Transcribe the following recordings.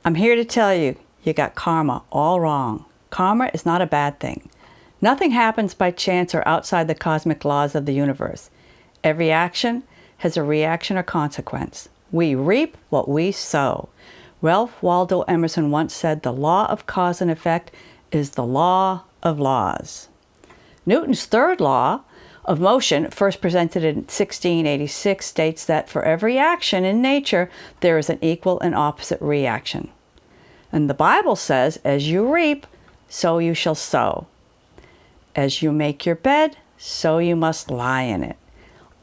I'm here to tell you, you got karma all wrong. Karma is not a bad thing. Nothing happens by chance or outside the cosmic laws of the universe. Every action has a reaction or consequence. We reap what we sow. Ralph Waldo Emerson once said, the law of cause and effect is the law of laws. Newton's third law of motion, first presented in 1686, states that for every action in nature, there is an equal and opposite reaction. And the Bible says, as you reap, so you shall sow. As you make your bed, so you must lie in it.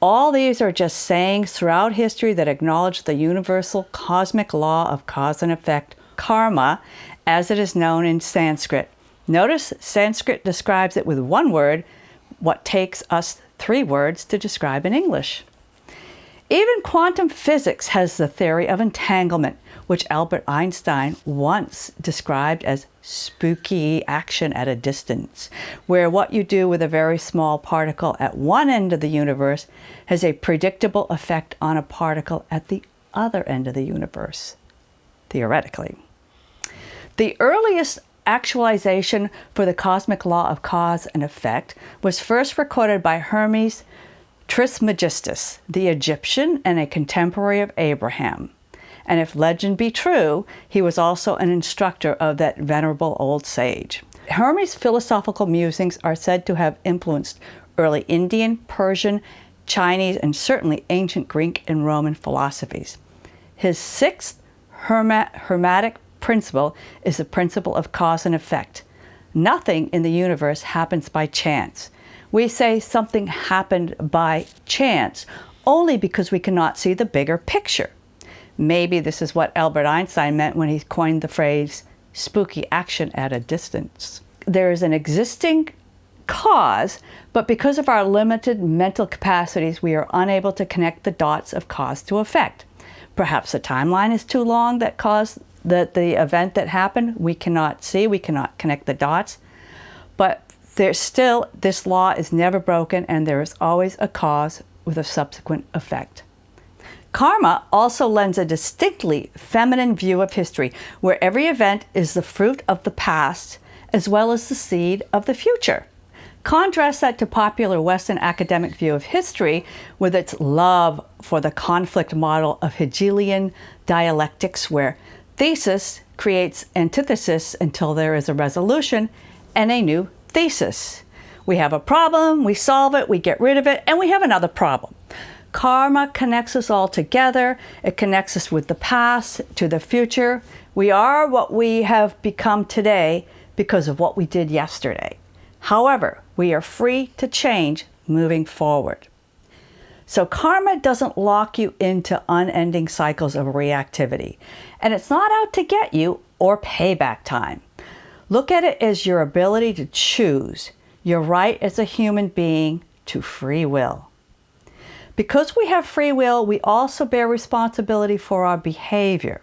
All these are just sayings throughout history that acknowledge the universal cosmic law of cause and effect, karma, as it is known in Sanskrit. Notice Sanskrit describes it with one word, what takes us 3 words to describe in English. Even quantum physics has the theory of entanglement, which Albert Einstein once described as spooky action at a distance, where what you do with a very small particle at one end of the universe has a predictable effect on a particle at the other end of the universe, theoretically. The earliest actualization for the cosmic law of cause and effect was first recorded by Hermes Trismegistus, the Egyptian and a contemporary of Abraham. And if legend be true, he was also an instructor of that venerable old sage. Hermes' philosophical musings are said to have influenced early Indian, Persian, Chinese, and certainly ancient Greek and Roman philosophies. His 6th Hermatic principle is the principle of cause and effect. Nothing in the universe happens by chance. We say something happened by chance only because we cannot see the bigger picture. Maybe this is what Albert Einstein meant when he coined the phrase, spooky action at a distance. There is an existing cause, but because of our limited mental capacities, we are unable to connect the dots of cause to effect. Perhaps the timeline is too long that caused the event that happened. We cannot see, we cannot connect the dots, but there's still, this law is never broken, and there is always a cause with a subsequent effect. Karma also lends a distinctly feminine view of history, where every event is the fruit of the past as well as the seed of the future. Contrast that to popular Western academic view of history with its love for the conflict model of Hegelian dialectics, where thesis creates antithesis until there is a resolution and a new thesis. We have a problem, we solve it, we get rid of it, and we have another problem. Karma connects us all together. It connects us with the past to the future. We are what we have become today because of what we did yesterday. However, we are free to change moving forward. So karma doesn't lock you into unending cycles of reactivity, and it's not out to get you or payback time. Look at it as your ability to choose, your right as a human being to free will. Because we have free will, we also bear responsibility for our behavior.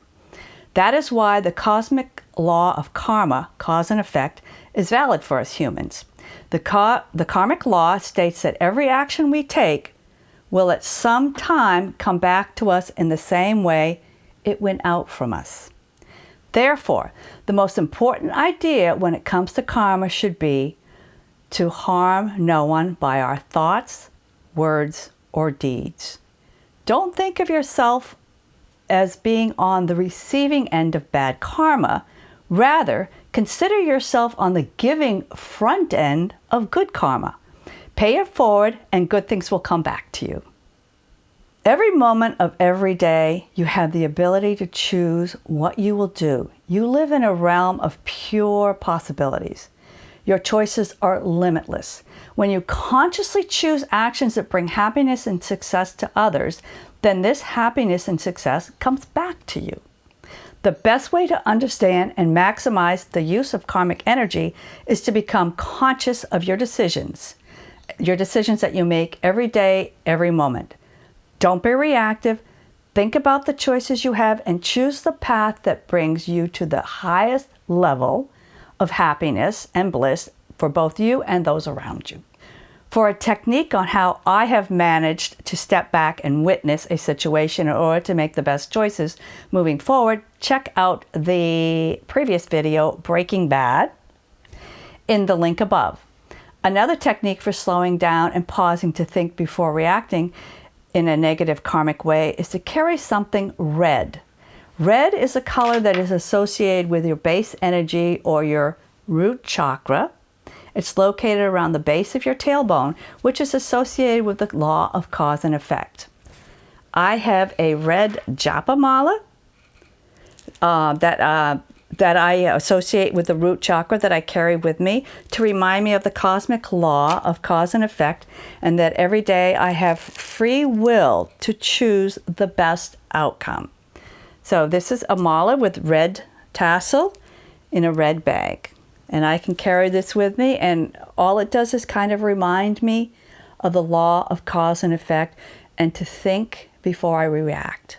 That is why the cosmic law of karma, cause and effect, is valid for us humans. The karmic law states that every action we take will at some time come back to us in the same way it went out from us. Therefore, the most important idea when it comes to karma should be to harm no one by our thoughts, words, or deeds. Don't think of yourself as being on the receiving end of bad karma. Rather, consider yourself on the giving front end of good karma. Pay it forward and good things will come back to you. Every moment of every day, you have the ability to choose what you will do. You live in a realm of pure possibilities. Your choices are limitless. When you consciously choose actions that bring happiness and success to others, then this happiness and success comes back to you. The best way to understand and maximize the use of karmic energy is to become conscious of your decisions that you make every day, every moment. Don't be reactive. Think about the choices you have and choose the path that brings you to the highest level of happiness and bliss for both you and those around you. For a technique on how I have managed to step back and witness a situation in order to make the best choices moving forward, check out the previous video, Breaking Bad, in the link above. Another technique for slowing down and pausing to think before reacting in a negative karmic way is to carry something red. Red is a color that is associated with your base energy or your root chakra. It's located around the base of your tailbone, which is associated with the law of cause and effect. I have a red japa mala that I associate with the root chakra that I carry with me to remind me of the cosmic law of cause and effect, and that every day I have free will to choose the best outcome. So this is a mala with red tassel in a red bag. And I can carry this with me, and all it does is kind of remind me of the law of cause and effect and to think before I react.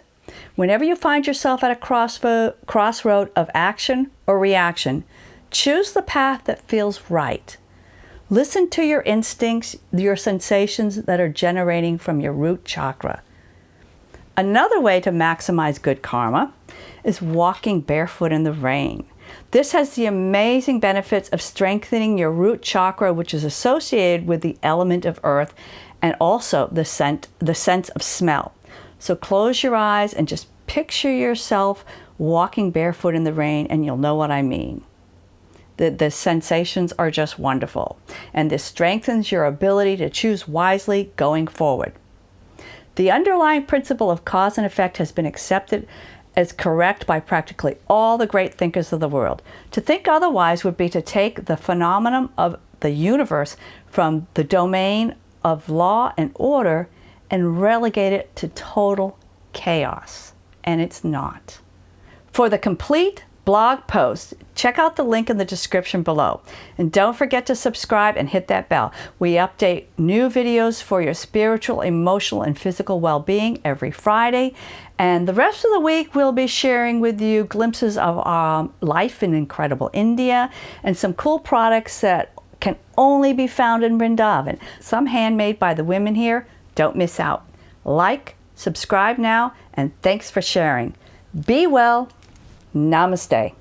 Whenever you find yourself at a crossroad of action or reaction, choose the path that feels right. Listen to your instincts, your sensations that are generating from your root chakra. Another way to maximize good karma is walking barefoot in the rain. This has the amazing benefits of strengthening your root chakra, which is associated with the element of earth, and also the sense of smell. So close your eyes and just picture yourself walking barefoot in the rain, and you'll know what I mean. The sensations are just wonderful, and this strengthens your ability to choose wisely going forward. The underlying principle of cause and effect has been accepted as correct by practically all the great thinkers of the world. To think otherwise would be to take the phenomenon of the universe from the domain of law and order and relegate it to total chaos. And it's not. For the complete blog post, check out the link in the description below. And don't forget to subscribe and hit that bell. We update new videos for your spiritual, emotional, and physical well-being every Friday. And the rest of the week, we'll be sharing with you glimpses of life in incredible India and some cool products that can only be found in Vrindavan. Some handmade by the women here. Don't miss out. Like, subscribe now, and thanks for sharing. Be well. Namaste.